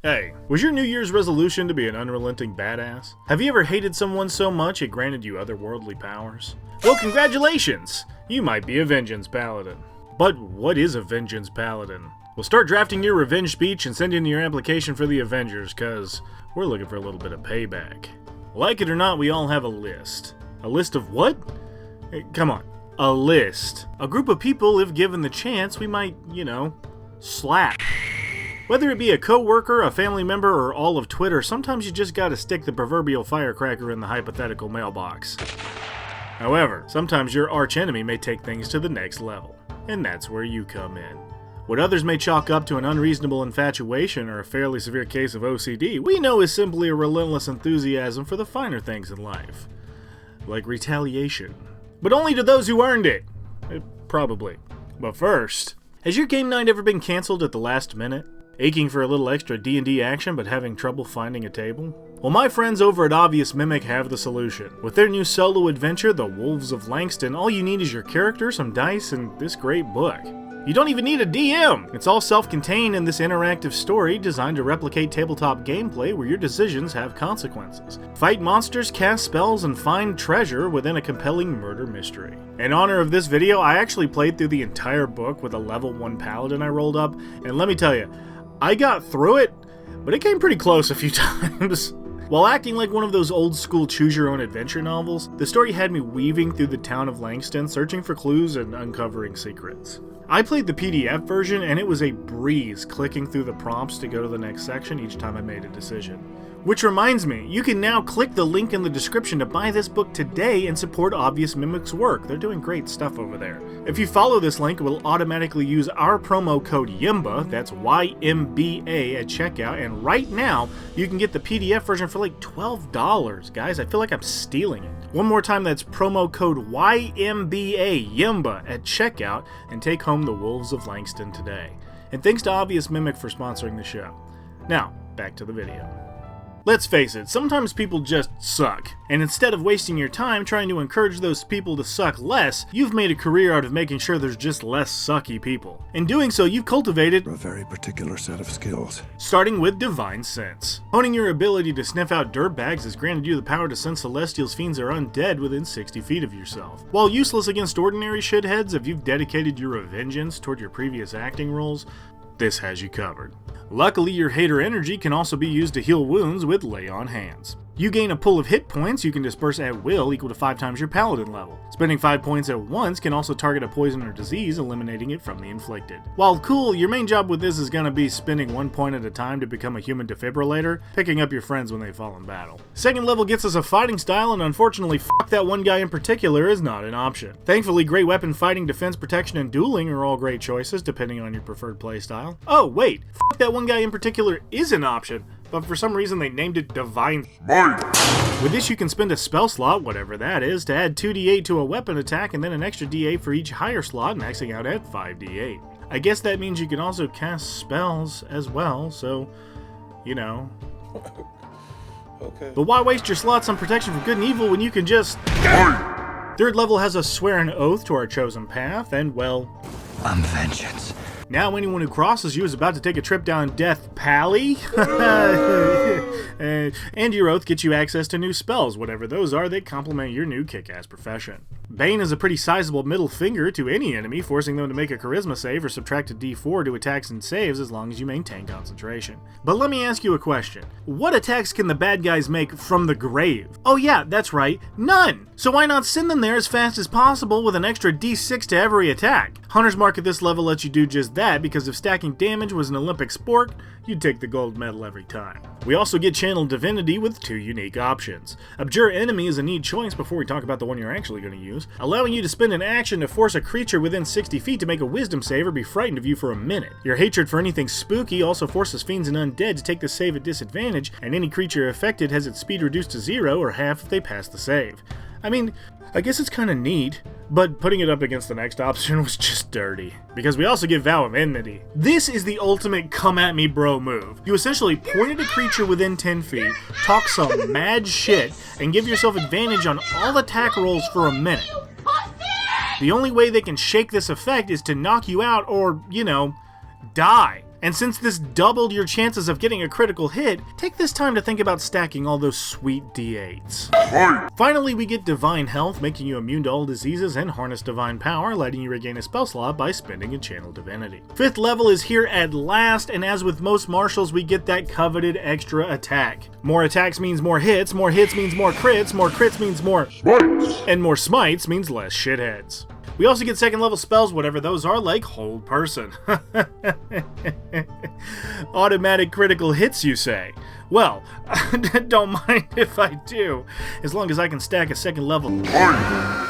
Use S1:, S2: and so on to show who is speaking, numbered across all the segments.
S1: Hey, was your New Year's resolution to be an unrelenting badass? Have you ever hated someone so much it granted you otherworldly powers? Well, congratulations! You might be a Vengeance Paladin. But what is a Vengeance Paladin? Well, start drafting your revenge speech and send in your application for the Avengers, cause we're looking for a little bit of payback. Like it or not, we all have a list. A list of what? Come on. A list. A group of people, if given the chance, we might, slap. Whether it be a coworker, a family member, or all of Twitter, sometimes you just gotta stick the proverbial firecracker in the hypothetical mailbox. However, sometimes your archenemy may take things to the next level, and that's where you come in. What others may chalk up to an unreasonable infatuation or a fairly severe case of OCD, we know is simply a relentless enthusiasm for the finer things in life. Like retaliation. But only to those who earned it! Probably. But first, has your game night ever been cancelled at the last minute? Aching for a little extra D&D action but having trouble finding a table? Well, my friends over at Obvious Mimic have the solution. With their new solo adventure, the Wolves of Langston, all you need is your character, some dice, and this great book. You don't even need a DM! It's all self-contained in this interactive story designed to replicate tabletop gameplay where your decisions have consequences. Fight monsters, cast spells, and find treasure within a compelling murder mystery. In honor of this video, I actually played through the entire book with a level 1 paladin I rolled up, and let me tell you, I got through it, but it came pretty close a few times. While acting like one of those old-school choose-your-own-adventure novels, the story had me weaving through the town of Langston, searching for clues and uncovering secrets. I played the PDF version, and it was a breeze clicking through the prompts to go to the next section each time I made a decision. Which reminds me, you can now click the link in the description to buy this book today and support Obvious Mimic's work. They're doing great stuff over there. If you follow this link, it will automatically use our promo code YIMBA, that's YMBA, at checkout, and right now, you can get the PDF version for like $12, guys. I feel like I'm stealing it. One more time, that's promo code YMBA, YIMBA, at checkout, and take home the Wolves of Langston today. And thanks to Obvious Mimic for sponsoring the show. Now, back to the video. Let's face it, sometimes people just suck, and instead of wasting your time trying to encourage those people to suck less, you've made a career out of making sure there's just less sucky people. In doing so, you've cultivated
S2: a very particular set of skills.
S1: Starting with Divine Sense. Honing your ability to sniff out dirtbags has granted you the power to sense celestials, fiends, or undead within 60 feet of yourself. While useless against ordinary shitheads, if you've dedicated your vengeance toward your previous acting roles, this has you covered. Luckily, your hater energy can also be used to heal wounds with Lay on Hands. You gain a pool of hit points you can disperse at will equal to 5 times your paladin level. Spending 5 points at once can also target a poison or disease, eliminating it from the inflicted. While cool, your main job with this is going to be spending 1 point at a time to become a human defibrillator, picking up your friends when they fall in battle. Second level gets us a fighting style, and unfortunately fuck that one guy in particular is not an option. Thankfully, great weapon fighting, defense, protection, and dueling are all great choices depending on your preferred playstyle. Oh wait, fuck that one guy in particular is an option, but for some reason they named it Divine Smite. With this you can spend a spell slot, whatever that is, to add 2d8 to a weapon attack and then an extra d8 for each higher slot, maxing out at 5d8. I guess that means you can also cast spells as well, so, Okay. But why waste your slots on protection from good and evil when you can just... Third level has us swear an oath to our chosen path, and well...
S2: I'm vengeance.
S1: Now anyone who crosses you is about to take a trip down Death Pally. And your oath gets you access to new spells, whatever those are, that complement your new kick-ass profession. Bane is a pretty sizable middle finger to any enemy, forcing them to make a charisma save or subtract a d4 to attacks and saves as long as you maintain concentration. But let me ask you a question. What attacks can the bad guys make from the grave? Oh yeah, that's right, none! So why not send them there as fast as possible with an extra d6 to every attack? Hunter's Mark at this level lets you do just that, because if stacking damage was an Olympic sport, you'd take the gold medal every time. We also get channeled Divinity with 2 unique options. Abjure Enemy is a neat choice before we talk about the one you're actually going to use, allowing you to spend an action to force a creature within 60 feet to make a wisdom save or be frightened of you for a minute. Your hatred for anything spooky also forces fiends and undead to take the save at disadvantage, and any creature affected has its speed reduced to 0 or half if they pass the save. I mean, I guess it's kinda neat, but putting it up against the next option was just dirty. Because we also get Vow of Enmity. This is the ultimate come at me bro move. You essentially point at a creature within 10 feet, talk some mad shit, and give yourself advantage on all attack rolls for a minute. The only way they can shake this effect is to knock you out or, die. And since this doubled your chances of getting a critical hit, take this time to think about stacking all those sweet D8s. Finally, we get Divine Health, making you immune to all diseases, and Harness Divine Power, letting you regain a spell slot by spending a Channel Divinity. 5th level is here at last, and as with most martials, we get that coveted extra attack. More attacks means more hits means more crits means more smites, and more smites means less shitheads. We also get 2nd level spells, whatever those are, like Hold Person. Automatic critical hits, you say? Well, don't mind if I do, as long as I can stack a 2nd level.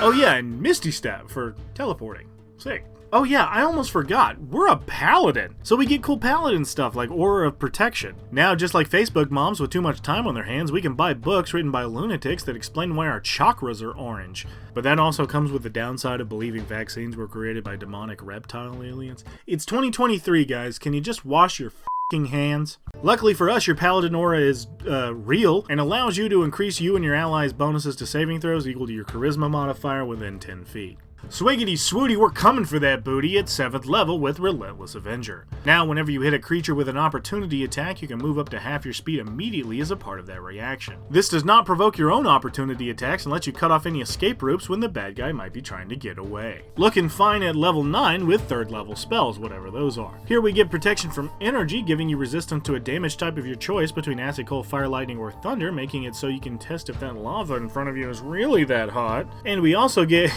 S1: Oh yeah, and Misty Step for teleporting. Sick. Oh yeah, I almost forgot. We're a paladin. So we get cool paladin stuff like Aura of Protection. Now, just like Facebook moms with too much time on their hands, we can buy books written by lunatics that explain why our chakras are orange. But that also comes with the downside of believing vaccines were created by demonic reptile aliens. It's 2023, guys. Can you just wash your f***ing hands? Luckily for us, your paladin aura is real and allows you to increase you and your allies' bonuses to saving throws equal to your charisma modifier within 10 feet. Swiggity swooty, we're coming for that booty at 7th level with Relentless Avenger. Now, whenever you hit a creature with an opportunity attack, you can move up to half your speed immediately as a part of that reaction. This does not provoke your own opportunity attacks and lets you cut off any escape routes when the bad guy might be trying to get away. Looking fine at level 9 with 3rd level spells, whatever those are. Here we get Protection from Energy, giving you resistance to a damage type of your choice between Acid, Cold, Fire, Lightning, or Thunder, making it so you can test if that lava in front of you is really that hot. And we also get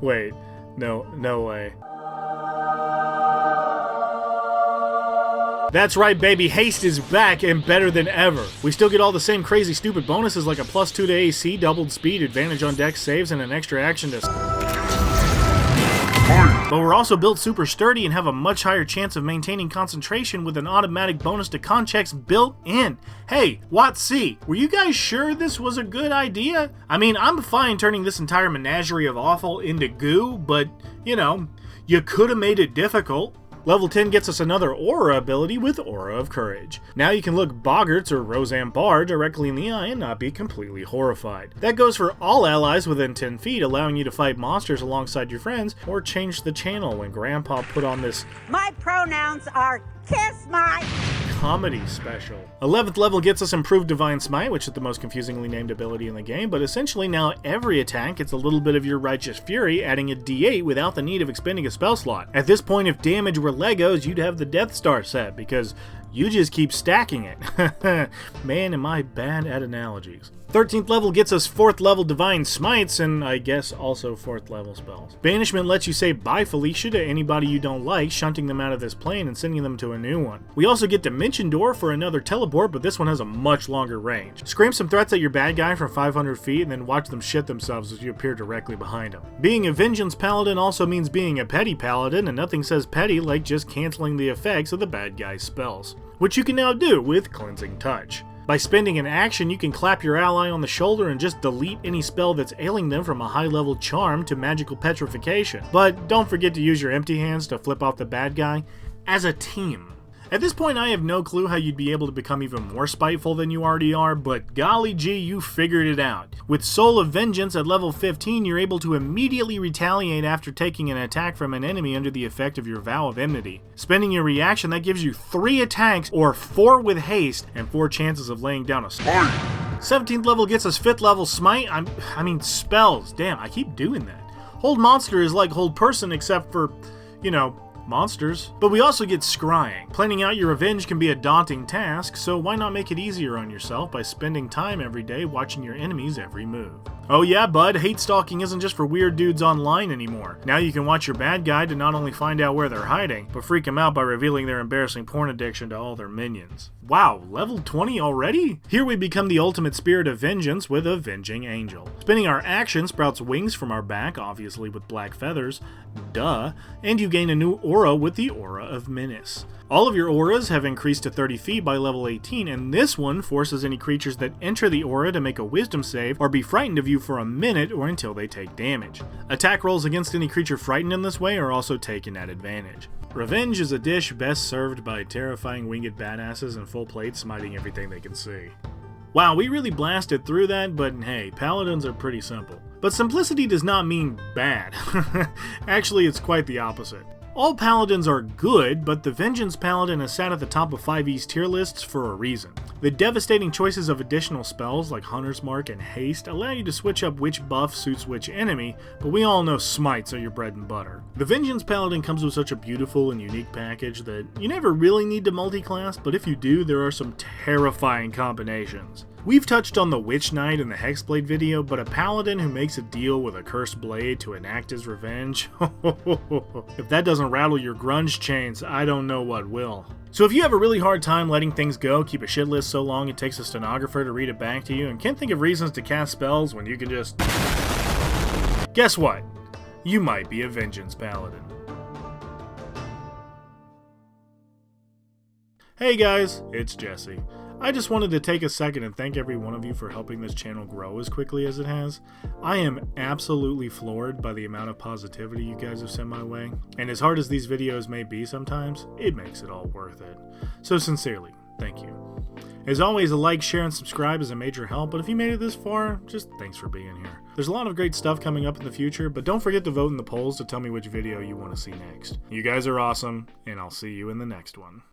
S1: Wait, no way. That's right, baby, haste is back and better than ever. We still get all the same crazy stupid bonuses like a +2 to AC, doubled speed, advantage on dex saves, and an extra action to... But we're also built super sturdy and have a much higher chance of maintaining concentration with an automatic bonus to con checks built in. Hey, WotC, were you guys sure this was a good idea? I mean, I'm fine turning this entire menagerie of awful into goo, but, you know, you could have made it difficult. Level 10 gets us another Aura ability with Aura of Courage. Now you can look Boggarts or Roseanne Barr directly in the eye and not be completely horrified. That goes for all allies within 10 feet, allowing you to fight monsters alongside your friends, or change the channel when Grandpa put on this
S3: "My pronouns are kiss my"
S1: comedy special. 11th level gets us improved Divine Smite, which is the most confusingly named ability in the game, but essentially now every attack gets a little bit of your Righteous Fury, adding a D8 without the need of expending a spell slot. At this point, if damage were Legos, you'd have the Death Star set, because you just keep stacking it. Man, am I bad at analogies. 13th level gets us 4th level Divine Smites, and I guess also 4th level spells. Banishment lets you say bye Felicia to anybody you don't like, shunting them out of this plane and sending them to a new one. We also get Dimension Door for another teleport, but this one has a much longer range. Scream some threats at your bad guy from 500 feet and then watch them shit themselves as you appear directly behind them. Being a Vengeance Paladin also means being a petty paladin, and nothing says petty like just canceling the effects of the bad guy's spells, which you can now do with Cleansing Touch. By spending an action, you can clap your ally on the shoulder and just delete any spell that's ailing them from a high-level charm to magical petrification. But don't forget to use your empty hands to flip off the bad guy as a team. At this point, I have no clue how you'd be able to become even more spiteful than you already are, but golly gee, you figured it out. With Soul of Vengeance at level 15, you're able to immediately retaliate after taking an attack from an enemy under the effect of your Vow of Enmity. Spending your reaction, that gives you 3 attacks, or 4 with haste, and 4 chances of laying down a smite. 17th level gets us 5th level Smite, I mean spells. Damn, I keep doing that. Hold Monster is like Hold Person, except for, you know, monsters. But we also get Scrying. Planning out your revenge can be a daunting task, so why not make it easier on yourself by spending time every day watching your enemies' every move. Oh yeah, bud, hate stalking isn't just for weird dudes online anymore. Now you can watch your bad guy to not only find out where they're hiding, but freak them out by revealing their embarrassing porn addiction to all their minions. Wow, level 20 already? Here we become the ultimate spirit of vengeance with Avenging Angel. Spinning our action sprouts wings from our back, obviously with black feathers, duh, and you gain a new aura with the Aura of Menace. All of your auras have increased to 30 feet by level 18, and this one forces any creatures that enter the aura to make a wisdom save or be frightened of you for a minute or until they take damage. Attack rolls against any creature frightened in this way are also taken at advantage. Revenge is a dish best served by terrifying winged badasses in full plate smiting everything they can see. Wow, we really blasted through that, but hey, paladins are pretty simple. But simplicity does not mean bad. Actually, it's quite the opposite. All paladins are good, but the Vengeance Paladin is sat at the top of 5e's tier lists for a reason. The devastating choices of additional spells like Hunter's Mark and Haste allow you to switch up which buff suits which enemy, but we all know smites are your bread and butter. The Vengeance Paladin comes with such a beautiful and unique package that you never really need to multi-class, but if you do, there are some terrifying combinations. We've touched on the Witch Knight in the Hexblade video, but a paladin who makes a deal with a cursed blade to enact his revenge, if that doesn't rattle your grunge chains, I don't know what will. So if you have a really hard time letting things go, keep a shit list so long it takes a stenographer to read it back to you, and can't think of reasons to cast spells when you can just... Guess what? You might be a Vengeance Paladin. Hey guys, it's Jesse. I just wanted to take a second and thank every one of you for helping this channel grow as quickly as it has. I am absolutely floored by the amount of positivity you guys have sent my way, and as hard as these videos may be sometimes, it makes it all worth it. So sincerely, thank you. As always, a like, share, and subscribe is a major help, but if you made it this far, just thanks for being here. There's a lot of great stuff coming up in the future, but don't forget to vote in the polls to tell me which video you want to see next. You guys are awesome, and I'll see you in the next one.